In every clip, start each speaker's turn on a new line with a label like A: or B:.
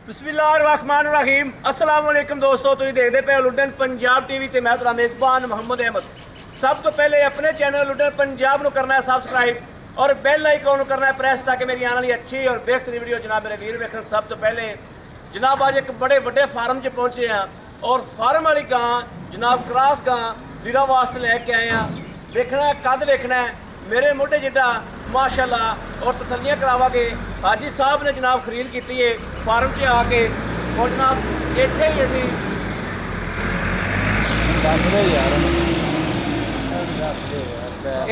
A: बिस्मिल्लाहिर्रहमानिर्रहीम अस्सलाम वालेकुम दोस्तों, तुम देखते पे लुडन पंजाब टीवी ते मैं तेरा मेज़बान मोहम्मद अहमद। सब तो पहले अपने चैनल लुडन पंजाब को करना है सबसक्राइब और बेल आइकन करना है प्रेस ताकि मेरी आने वाली अच्छी और बेहतरीन वीडियो जनाब मेरे वीर वेखन। सब तो पहले जनाब आज एक बड़े बड़े फार्म च पहुंचे हैं और फार्म वाली गां जनाब क्रॉस गां वीरा वास्ते लैके आए हैं। देखना है कद देखना है मेरे मोटे जिड्डा माशाल्लाह और तसलियाँ करावागे। हाजी साहब ने जनाब खरीद की है फार्म से आके और जनाब इतने ही अभी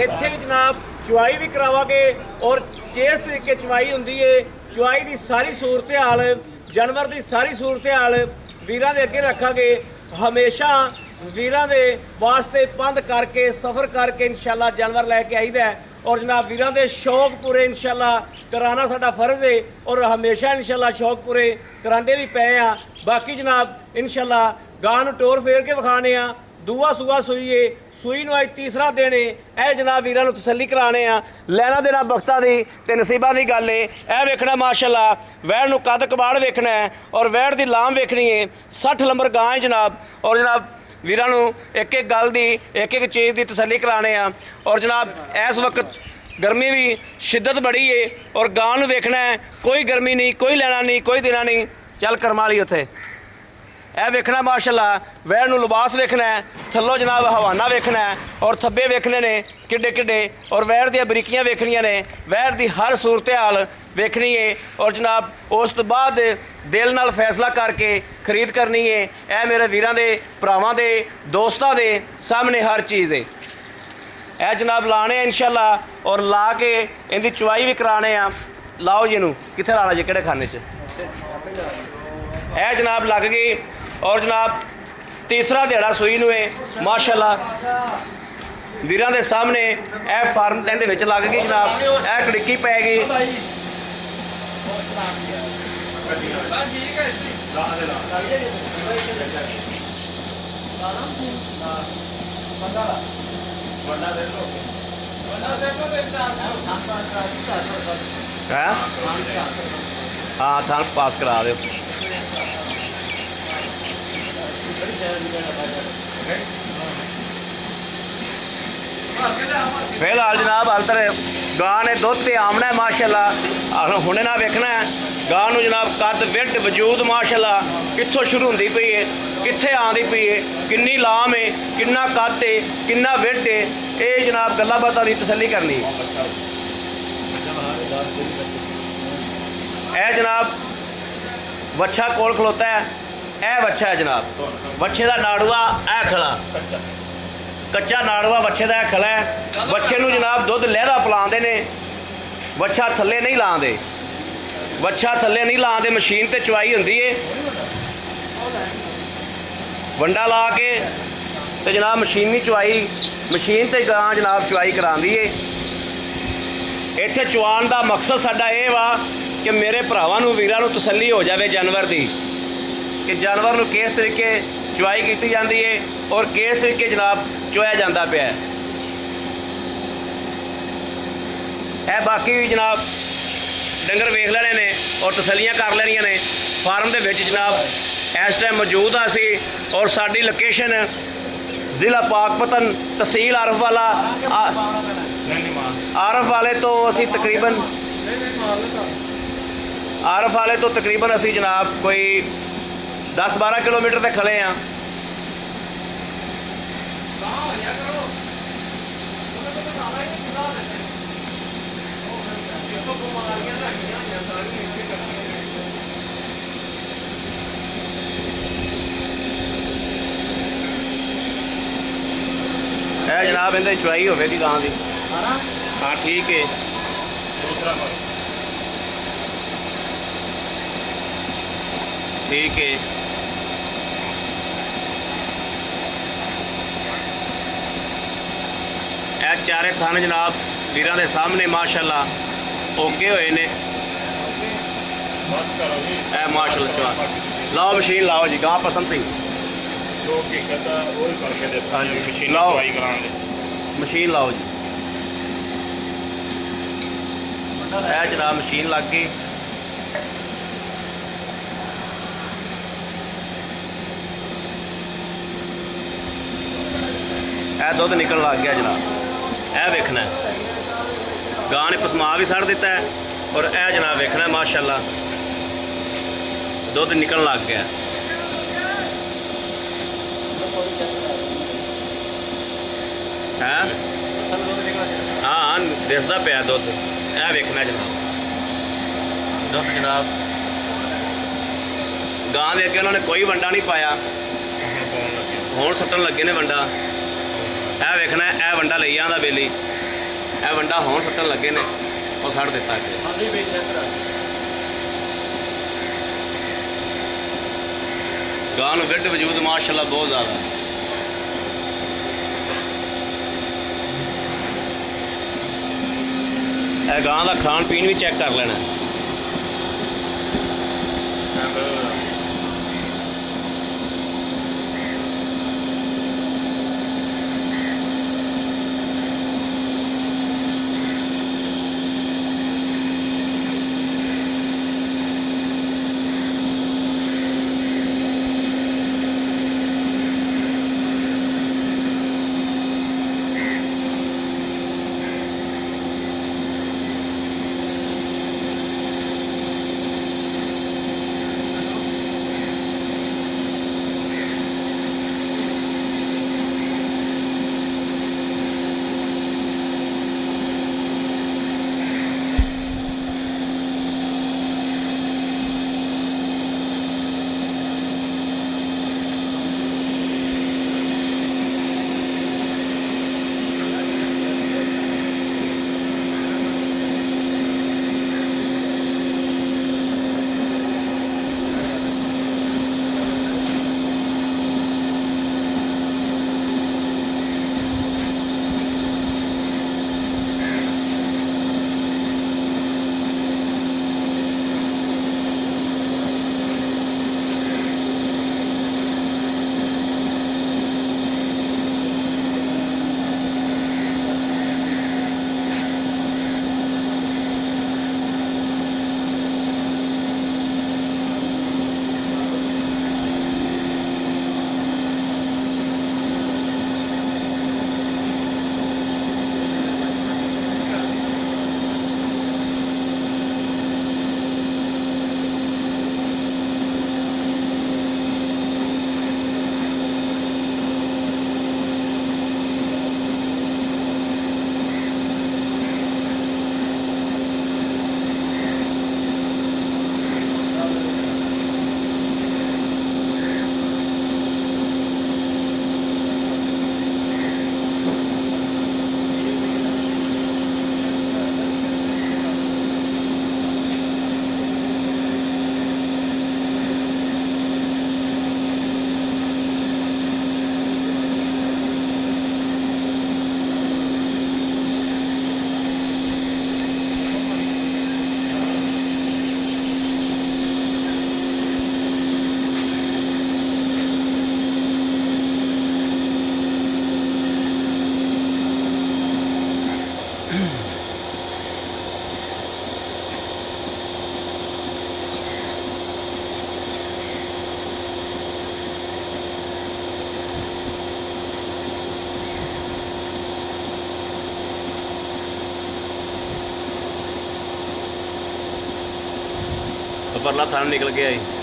A: इतने ही जनाब चुवाई भी करावागे और जिस तरीके चुवाई होंगी है चुवाई की सारी सूरत हाल जानवर की सारी सूरत हाल वीरां दे अगे रखांगे। हमेशा वीरां दे वास्ते बंद करके सफ़र करके इंशाल्लाह जानवर लैके आईदा है और जनाब वीरां दे शौक पूरे इंशाल्लाह कराना साडा फर्ज है और हमेशा इंशाल्लाह शौक पूरे करांदे भी पे हैं। बाकी जनाब इंशाल्लाह गां नूं टोर फेर के विखाने आ दूआ सूआ सूई है सूई नूं अज तीसरा दिन है ए जनाब वीरां नूं तसल्ली कराने आ लैना देना बख्तां दी ते नसीबां दी गल है। ए वेखना माशाल्लाह वैड़ नूं कद कबाड़ वेखना है और वैड़ दी लाम वेखनी है। 60 नंबर गां है जनाब और जनाब वीरां नूं एक एक गल दी एक एक चीज़ की तसल्ली कराने आ और जनाब इस वक्त गर्मी भी शिद्दत बड़ी है और गां नूं वेखना है कोई गर्मी नहीं कोई लेना नहीं कोई देना नहीं। चल करमा ली उत्थे ए वेखना माशाल्लाह वैड़ नूं लिबास वेखना है थल्लों जनाब हवाना वेखना है और थब्बे वेखने ने किड्डे किड्डे और वैड़ दी बरीकियां वेखनियां ने वैड़ दी हर सूरत हाल वेखनी है और जनाब उस तो बाद दिल नाल फैसला करके खरीद करनी है। ए मेरे वीरां दे भरावां दे दोस्तां दे सामने हर चीज़ है। ए जनाब लाने इंशाल्लाह और ला के इनकी चुवाई भी कराने आ। लाओ जी नूं कित्थे लाना जी किहड़े खाने च ए जनाब लग गई और जनाब तीसरा दिहाड़ा सूई नूं है माशाल्लाह वीरां दे सामने ए फार्म इहदे विच लग गई जनाब ए कड़िक्की पै गई। हाँ थान पास करा दो फिलहाल जनाब हाल तर गां ने दुध ते आमना है माशाल्लाह हुणे ना वेखना है गां नूं जनाब कद विड वजूद माशाल्लाह कित्थों शुरू होंदी पई है कित्थे आंदी पई है किन्नी लाम है किन्ना कद है किन्ना विड है ये जनाब गल्लां बातां दी तसल्ली करनी है। ए जनाब बच्चा कोल खलोता है ए बच्चा है जनाब बच्चे का नाड़ूआ ए खला कच्चा नाड़ूआ बच्चे का खला है। बच्चे नूं जनाब दुध लहरा पिलाते ने बच्चा थले नहीं लाते बच्चा थले नहीं लाते मशीन ते चुवाई होंदी है वंडा ला के ते जनाब मशीनी चुवाई मशीन ते गां जनाब चुवाई करांदी है। इत्थे चुवान का मकसद साडा ये वा कि मेरे भरावां नूं वीरां नूं तसल्ली हो जाए जानवर की कि जानवर नूं किस तरीके चुवाई की जाती है और किस तरीके जनाब चुआया जाता पाया है। बाकी भी जनाब डंगर वेख लेने ने और तसलियां कर लेनियां ने फार्म दे विच जनाब इस टाइम मौजूद हाँ असी और साडी लोकेशन जिला पाकपतन तहसील आरफ वाले तो असी तकरीबन आरफ वाले तो तकरीबन असी जनाब कोई 10-12 किलोमीटर तक खड़े हैं। जनाब इन्हें चुवाई होगी गां की हाँ ठीक है ठीक है। ए चारे थाने जनाब वीरां दे सामने माशाल्लाह ओके होए ने ए माशाल्लाह चुआ लाओ मशीन लाओ जी गां पसंद थी हाँ जी मशीन लाओ मशीन लाओ जी जनाब मशीन लग गई
B: ਇਹ ਦੁੱਧ ਨਿਕਲਣ ਲੱਗ ਗਿਆ ਜਨਾਬ। ਇਹ ਵੇਖਣਾ ਗਾਂ ਨੇ ਪਸਮਾ ਵੀ ਛੱਡ ਦਿੱਤਾ ਹੈ ਔਰ ਇਹ ਜਨਾਬ ਵੇਖਣਾ ਮਾਸ਼ਾਅੱਲਾ ਦੁੱਧ ਨਿਕਲਣ ਲੱਗ ਗਿਆ ਹੈ। ਹਾਂ ਦਿਸਦਾ ਪਿਆ ਦੁੱਧ। ਇਹ ਵੇਖਣਾ ਜਨਾਬ ਦੁੱਧ ਜਨਾਬ ਗਾਂ ਦੇ ਅੱਗੇ ਉਹਨਾਂ ਨੇ ਕੋਈ ਵੰਡਾ ਨਹੀਂ ਪਾਇਆ, ਹੁਣ ਸੁੱਟਣ ਲੱਗੇ ਨੇ ਵੰਡਾ। ਇਹ ਵੇਖਣਾ ਇਹ ਵੰਡਾ ਲਈ ਜਾਂਦਾ ਬੇਲੀ, ਇਹ ਵੰਡਾ ਹੁਣ ਸੁੱਟਣ ਲੱਗੇ ਨੇ ਉਹ ਛੱਡ ਦਿੱਤਾ ਅੱਗੇ। ਗਾਂ ਨੂੰ ਵਿੱਢ ਵਜੂਦ ਮਾਸ਼ਾਅੱਲਾ ਬਹੁਤ ਜ਼ਿਆਦਾ। ਇਹ ਗਾਂ ਦਾ ਖਾਣ ਪੀਣ ਵੀ ਚੈੱਕ ਕਰ ਲੈਣਾ। परला थान निकल गया है।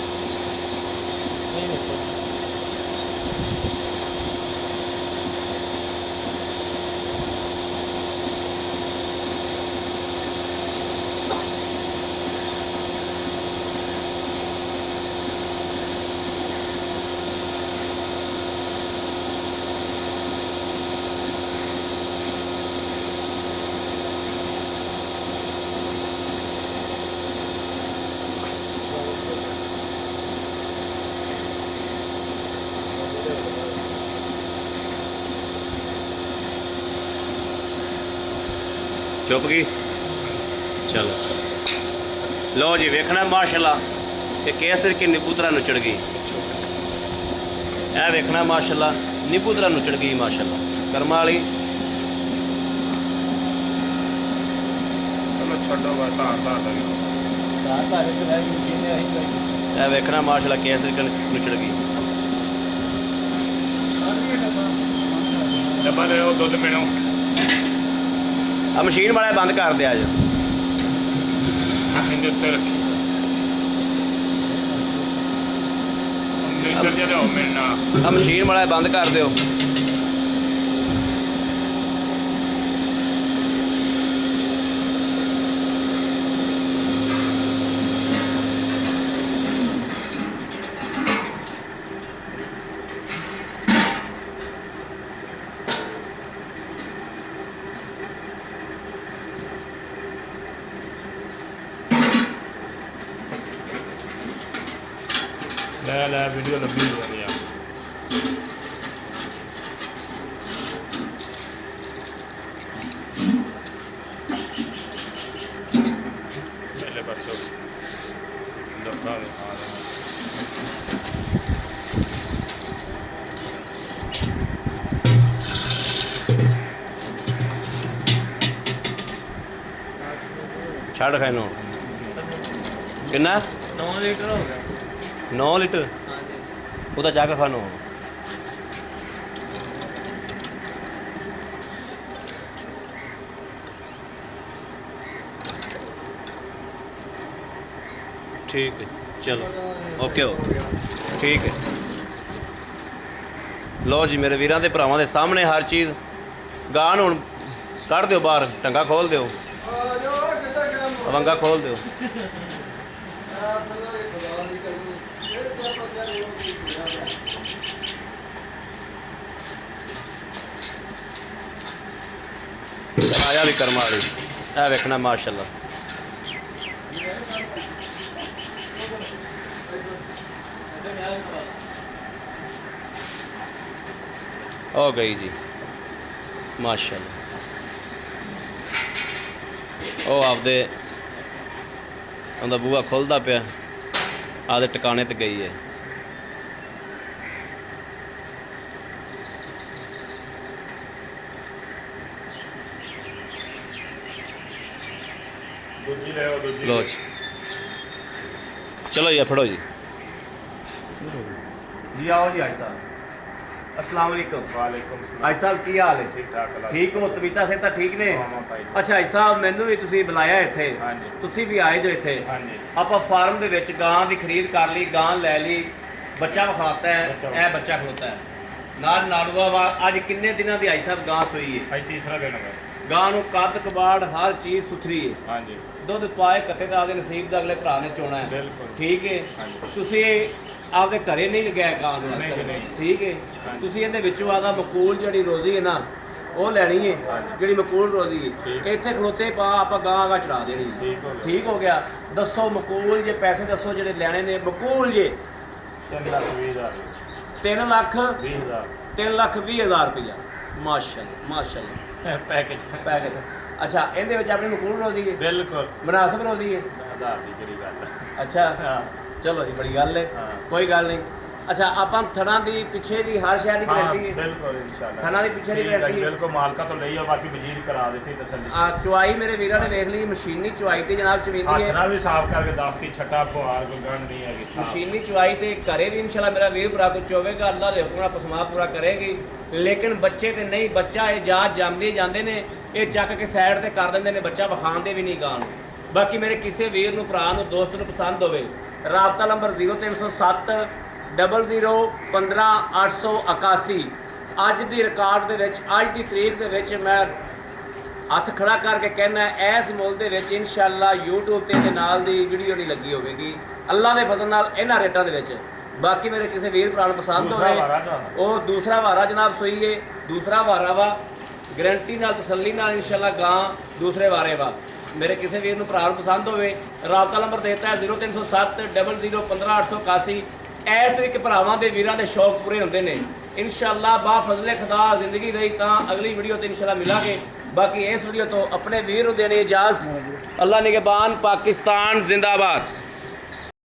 B: चुप गई। चलो लो जी वेखना माशाल्लाह कि किस तरीके निपुतरा नुचड़ गई। यह वेखना माशाल्लाह निपुतरा नुचड़ गई माशाल्लाह कर्मा वाली। यह वेखना माशाल्लाह किस तरीके नुचड़ गई।
C: ਡੱਬਾ ਲੈ ਆਓ ਦੁੱਧ ਪੀਣੋ।
B: ਆ ਮਸ਼ੀਨ ਵਾਲਾ ਬੰਦ ਕਰ ਦਿਆ ਅੱਜ।
C: ਇਹਦੇ ਉੱਤੇ ਰੱਖੀ ਲੀਟਰ ਜਿਹਾ ਲਿਆਓ ਮੇਰੇ ਨਾਲ।
B: ਆ ਮਸ਼ੀਨ ਵਾਲਾ ਬੰਦ ਕਰ ਦਿਓ।
C: ਲੈ ਵੀਡੀਓ ਲੰਬੀ ਹੋ ਜਾਂਦੀ ਆ। ਪਹਿਲੇ ਪਾਸੋਂ ਲੋਕਾਂ ਦੇ ਹਾਲ
B: ਛੱਡ ਖਾਈ ਨੂੰ ਕਿੰਨਾ
A: 9 ਲੀਟਰ ਹੋ ਗਿਆ।
B: 9 ਲੀਟਰ
A: ਹਾਂਜੀ
B: ਉਹਦਾ ਚਾਹ ਖਾਣੋ। ठीक है चलो ओके ओके ठीक है। लो जी मेरे वीरां दे भरावां दे सामने हर चीज़ गान हुण कढ़ दिओ बाहर टंगा खोल दिओ वंगा खोल दिओ। आया भी कर्मा वाली ए वेखना माशाल्लाह। हो गई जी माशाल्लाह। ਉਹ ਆਪਦੇ ਉਹਦਾ ਬੂਹਾ ਖੁੱਲਦਾ ਪਿਆ ਆਪਦੇ ਟਿਕਾਣੇ ਤੇ ਗਈ ਹੈ।
C: ਦੂਜੀ ਲੈ ਆਓ ਦੂਜੀ।
B: लो जी चलो जी फड़ो जी। जी आओ जी हाजी साहब अस्सलाम वालेकुम।
C: ਵਾਲੇਕੁਮ ਸਲਾਮ।
B: हाजी साहब की हाल है?
C: ਠੀਕ ਠਾਕ ਲਾ।
B: ठीक हो तबीयतां से ਤਾਂ ਠੀਕ ਨੇ?
C: ਹਾਂ ਭਾਈ।
B: ਅੱਛਾ ਹਾਜੀ ਸਾਹਿਬ ਮੈਨੂੰ ਵੀ ਤੁਸੀਂ ਬੁਲਾਇਆ ਇੱਥੇ।
C: ਹਾਂਜੀ
B: ਤੁਸੀਂ ਵੀ ਆਏ ਜੋ ਇੱਥੇ।
C: ਹਾਂਜੀ
B: ਆਪਾਂ ਫਾਰਮ ਦੇ ਵਿੱਚ ਗਾਂ ਦੀ ਖਰੀਦ ਕਰ ਲਈ ਗਾਂ ਲੈ ਲਈ ਬੱਚਾ ਵਿਖਾਤਾ ਹੈ ਇਹ ਬੱਚਾ ਖਲੋਤਾ ਹੈ ਨਾਲ ਨਾੜੂਆ ਵਾ। ਅੱਜ ਕਿੰਨੇ ਦਿਨਾਂ ਦੀ ਹਾਜੀ ਸਾਹਿਬ ਗਾਂ ਸੂਈ ਹੈ?
C: ਅੱਜ ਤੀਸਰਾ ਦਿਨ ਹੈ।
B: ਗਾਂ ਨੂੰ ਕੱਦ ਕਬਾੜ ਹਰ ਚੀਜ਼ ਸੁਥਰੀ ਹੈ।
C: ਹਾਂਜੀ
B: ਦੁੱਧ ਪਾਏ ਕੱਤੇ ਦਾ ਆਪਦੇ ਨਸੀਬ ਦਾ ਅਗਲੇ ਭਰਾ ਨੇ ਚੋਣਾ ਹੈ।
C: ਬਿਲਕੁਲ
B: ਠੀਕ ਹੈ।
C: ਹਾਂਜੀ
B: ਤੁਸੀਂ ਆਪਦੇ ਘਰੇ ਨਹੀਂ ਲਗਾਇਆ ਗਾਂ ਨੂੰ?
C: ਨਹੀਂ ਜੀ, ਨਹੀਂ।
B: ਠੀਕ ਹੈ।
C: ਹਾਂਜੀ।
B: ਤੁਸੀਂ ਇਹਦੇ ਵਿੱਚੋਂ ਆਦਾ ਮਕੂਲ ਜਿਹੜੀ ਰੋਜ਼ੀ ਹੈ ਨਾ ਉਹ ਲੈਣੀ ਹੈ
C: ਹਾਂਜੀ।
B: ਜਿਹੜੀ ਮਕੂਲ ਰੋਜ਼ੀ ਹੈ
C: ਠੀਕ।
B: ਇੱਥੇ ਖਲੋਤੇ ਪਾ ਆਪਾਂ ਗਾਂ ਆਗਾ ਚੜਾ ਦੇਣੀ ਹੈ।
C: ਠੀਕ ਹੋ ਗਿਆ।
B: ਠੀਕ ਹੋ ਗਿਆ। ਦੱਸੋ ਮਕੂਲ ਜੇ ਪੈਸੇ ਦੱਸੋ ਜਿਹੜੇ ਲੈਣੇ ਨੇ ਮਕੂਲ ਜੇ
C: 3,20,000
B: 3 ਲੱਖ
C: 20,000
B: 3,20,000 ਰੁਪਇਆ। ਮਾਸ਼ਾਅੱਲਾ ਮਾਸ਼ਾਅੱਲਾ
C: ਪੈਕੇਜ
B: ਪੈਕੇਜ। ਅੱਛਾ ਇਹਦੇ ਵਿੱਚ ਆਪਣੀ ਮਕੂਲ ਰੋਜ਼ੀ ਹੈ
C: ਬਿਲਕੁਲ
B: ਮੁਨਾਸਬ ਰੋਜ਼ੀ ਹੈ।
C: 10,000 ਦੀ ਕਿਹੜੀ ਗੱਲ।
B: ਅੱਛਾ
C: ਹਾਂ
B: ਚਲੋ ਜੀ ਬੜੀ ਗੱਲ ਹੈ
C: ਹਾਂ।
B: ਕੋਈ ਗੱਲ ਨਹੀਂ। ਅੱਛਾ ਆਪਾਂ ਥਣਾ ਦੀ ਪਿੱਛੇ ਦੀ ਹਰ ਸ਼ਹਿਰ ਦੀ
C: ਹਾਂ
B: ਗਾਰੰਟੀ ਹੈ।
C: ਬਿਲਕੁਲ ਇਨਸ਼ਾਅੱਲਾ।
B: ਥਣਾ ਦੀ ਪਿੱਛੇ ਦੀ
C: ਠੀਕ ਹੈ ਜੀ,
B: guarantee ਹੈ।
C: ਬਿਲਕੁਲ ਮਾਲਕਾ ਤੋਂ ਲਈ ਆ ਬਾਕੀ ਵਜ਼ੀਰ ਕਰਾ ਦਿੱਤੀ ਤਸੱਲੀ।
B: ਆ ਚੁਆਈ ਮੇਰੇ ਵੀਰਾਂ ਨੇ ਵੇਖ ਲਈ ਮਸ਼ੀਨੀ ਚੁਆਈ ਤੇ ਜਨਾਬ ਚਮੀਂਦੀ
C: ਹੱਥ
B: ਹੈ।
C: ਨਾਲ ਵੀ ਸਾਫ਼ ਕਰਕੇ ਦੱਸਤੀ ਛੱਟਾ ਪੁਆਰ ਕੋਈ ਗੰਢ ਨਹੀਂ ਹੈਗੀ ਸਾਫ਼।
B: ਮਸ਼ੀਨੀ ਚੁਆਈ ਤੇ ਘਰੇ ਵੀ ਇਨਸ਼ਾਅੱਲਾ ਮੇਰਾ ਵੀਰ ਭਰਾ ਕੁਝ ਹੋਵੇਗਾ ਅੱਲਾਹ ਦੇ ਹੁਕਮ ਨਾਲ ਪਸਮਾ ਪੂਰਾ ਕਰੇਗੀ। ਲੇਕਿਨ ਬੱਚੇ ਤੇ ਨਹੀਂ ਬੱਚਾ ਇਹ ਜਾਤ ਜੰਮਦੇ ਜਾਂਦੇ ਨੇ ਇਹ ਚੱਕ ਕੇ ਸਾਈਡ ਤੇ ਕਰ ਦਿੰਦੇ ਨੇ ਬੱਚਾ ਵਿਖਾਉਂਦੇ ਵੀ ਨਹੀਂ ਗਾਂ ਨੂੰ। ਬਾਕੀ ਮੇਰੇ ਕਿਸੇ ਵੀਰ ਨੂੰ ਭਰਾ ਨੂੰ ਦੋਸਤ ਨੂੰ ਪਸੰਦ ਹੋਵੇ ਰਾਬਤਾ ਨੰਬਰ 0307 00 15 881। ਅੱਜ ਦੀ ਰਿਕਾਰਡ ਦੇ ਵਿੱਚ ਅੱਜ ਦੀ ਤਰੀਕ ਦੇ ਵਿੱਚ ਮੈਂ ਹੱਥ ਖੜਾ ਕਰਕੇ ਕਹਿਣਾ ਇਸ ਮੁੱਲ ਦੇ ਵਿੱਚ ਇਨਸ਼ਾਅੱਲਾ YouTube ਤੇ ਨਾਲ ਦੀ ਵੀਡੀਓ ਨਹੀਂ ਲੱਗੀ ਹੋਵੇਗੀ ਅੱਲਾ ਦੇ ਫਜ਼ਲ ਨਾਲ ਇਹਨਾਂ ਰੇਟਾਂ ਦੇ ਵਿੱਚ। ਬਾਕੀ ਮੇਰੇ ਕਿਸੇ ਵੀਰ ਭਰਾ ਨੂੰ ਪਸੰਦ
C: ਦੂਸਰਾ
B: ਹੋਵੇ
C: ਵਾਰਾ ਤੁਹਾਡਾ।
B: ਉਹ ਦੂਸਰਾ ਵਾਰਾ ਜਨਾਬ ਸੋਈ ਹੈ ਦੂਸਰਾ ਵਾਰਾ ਵਾ ਗਰੰਟੀ ਨਾਲ ਤਸੱਲੀ ਨਾਲ ਇਨਸ਼ਾਅੱਲਾ ਗਾਂ ਦੂਸਰੇ ਵਾਰੇ ਵਾ। ਮੇਰੇ ਕਿਸੇ ਵੀਰ ਨੂੰ ਭਰਾ ਨੂੰ ਪਸੰਦ ਹੋਵੇ ਰਾਬਤਾ ਨੰਬਰ ਦੇਤਾ ਹੈ 0307 00 15 881। ਇਸ ਤਰੀਕੇ ਭਰਾਵਾਂ ਦੇ ਵੀਰਾਂ ਦੇ ਸ਼ੌਕ ਪੂਰੇ ਹੁੰਦੇ ਨੇ ਇਨਸ਼ਾਅੱਲਾ ਬਾ ਫਜ਼ਲੇ ਖੁਦਾ ਜ਼ਿੰਦਗੀ ਰਹੀ ਤਾਂ ਅਗਲੀ ਵੀਡੀਓ ਤੇ ਇਨਸ਼ਾਅੱਲਾ ਮਿਲਾਂਗੇ। ਬਾਕੀ ਇਸ ਵੀਡੀਓ ਤੋਂ ਆਪਣੇ ਵੀਰ ਨੂੰ ਦੇਣੀ ਇਜਾਜ਼ਤ। ਅੱਲਾ ਨਿਗਹਿਬਾਨ। ਪਾਕਿस्तान जिंदाबाद।